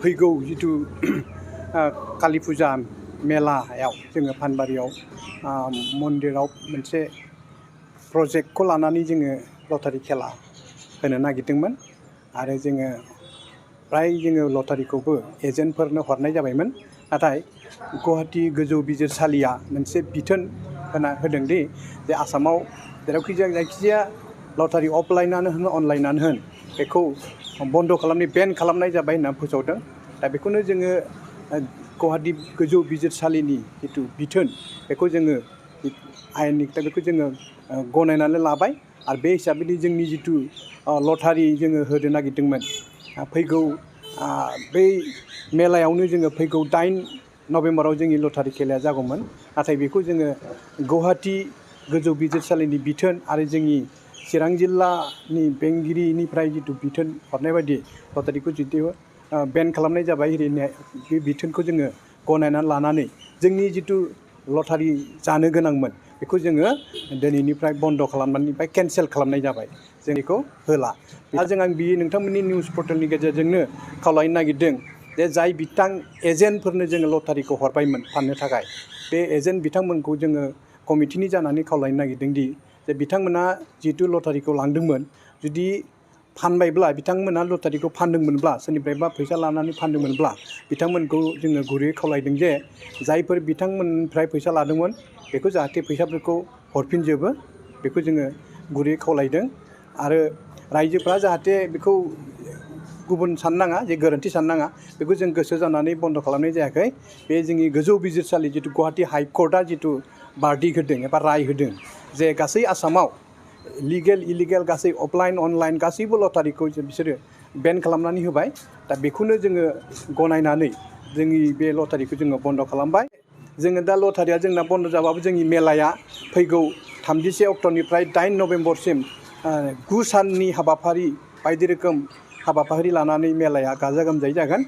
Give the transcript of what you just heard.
फैगौ जिथु कालि फुजा मेलायाव जोङो फानबारियाव मन्दिराव मोनसे प्रजेक्टखौ लानानै जोङो लटारि खेला होनो नागिरदोंमोन आरो जोङो लटारिखौबो एजेन्टफोरनो हरनाय जाबायमोन। नाथाय गुवाहाटी गोजौ बिजिरसालिया मोनसे बिथोन होदों दि जे आसामाव जेरावखि जायखिजाया लटारि अफलाइनानो होन अनलाइनानो होन बेखौ बन्द खालामनाय बेन खालामनाय जाबाय होनना फोसावदों। दा बेखौनो जोङो गुवाहाटी गोजौ बिजिरसालिनि जिथु बिथोन बेखौ जोङो आयेननि खोथा बेखौ जोङो गनायनानै लाबाय आरो बे हिसाबै जोंनि जिथु लटारि जोङो होनो नागिरदोंमोन फैगौ बै मेलायावनो जोङो फैगौ 8 नभेम्बराव जोंनि लटारि खेलाया जागौमोन। नाथाय बेखौ जोङो गुवाहाटी गोजौ बिजिरसालिनि बिथोन आरो जोंनि चिरां जिल्लानि बेंगिरिनिफ्राय जिथु बिथोन हरनाय बायदि लटारिखौ जुदि बेन खालामनाय जाबाय बे बिथोनखौ जोङो गनायनानै लानानै जोंनि जिथु लटारि जानो गोनांमोन बेखौ जोङो दिनैनिफ्राय बन्द खालामनायनिफ्राय केन्सेल खालामनाय जाबाय। जों बेखौ होला। दा आं नोंथांमोननि निउस पर्टेलनि गेजेरजोंनो खावलायनो नागिरदों जे जाय एजेन्टफोरनो जोङो लटारिखौ हरबायमोन फाननो थाखाय बे एजेन्ट बिथांमोनखौ जोङो कमिटिनि जानानै खावलायनो नागिरदों दि जे बिथांमोना जिथु लटारिखौ लांदोंमोन जुदि फानबायब्ला बिथांमोना लटारिखौ फानदोंमोनब्ला सोरनिफ्रायबा फैसा लानानै फानदोंमोनब्ला बिथांमोनखौ जोङो गुरैयै खावलायदों जे जायफोर बिथांमोननिफ्राय फैसा लादोंमोन बेखौ जाहाथे फैसाफोरखौ हरफिनजोबो बेखौ जोङो गुरैयै खावलायदों। आरो रायजोफ्रा जाहाथे बेखौ गुबुन साननाङा जे गोरोन्थि साननाङा बेखौ जों गोसो जानानै बन्द खालामनाय जायाखै। बे जोंनि गोजौ बिजिरसालि जिथु गुवाहाटी हाइकर्टआ जिथु बार्डिक होदों एबा राय होदों जे गासै आसामाव लिगेल इलिगेल गासै अफलाइन अनलाइन गासैबो लटारिखौ बिसोरो बेन खालामनानै होबाय। दा बेखौनो जोङो गनायनानै जोंनि बे लटारिखौ जोङो बन्द खालामबाय। जोङो दा लटारिया जोंना बन्द जाबाबो जोंनि मेलाया फैगौ 31 अक्ट'निफ्राय 8 नभेम्बरसिम 9 साननि हाबाफारि बायदि रोखोम हाबाफारि लानानै मेलाया गाजा गोमजायै जागोन।